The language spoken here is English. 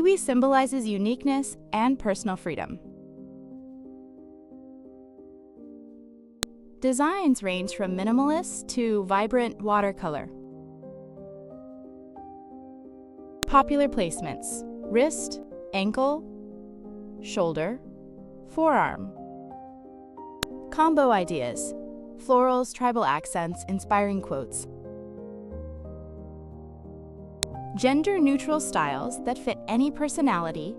Kiwi symbolizes uniqueness and personal freedom. Designs range from minimalist to vibrant watercolor. Popular placements: wrist, ankle, shoulder, forearm. Combo ideas: florals, tribal accents, inspiring quotes. Gender-neutral styles that fit any personality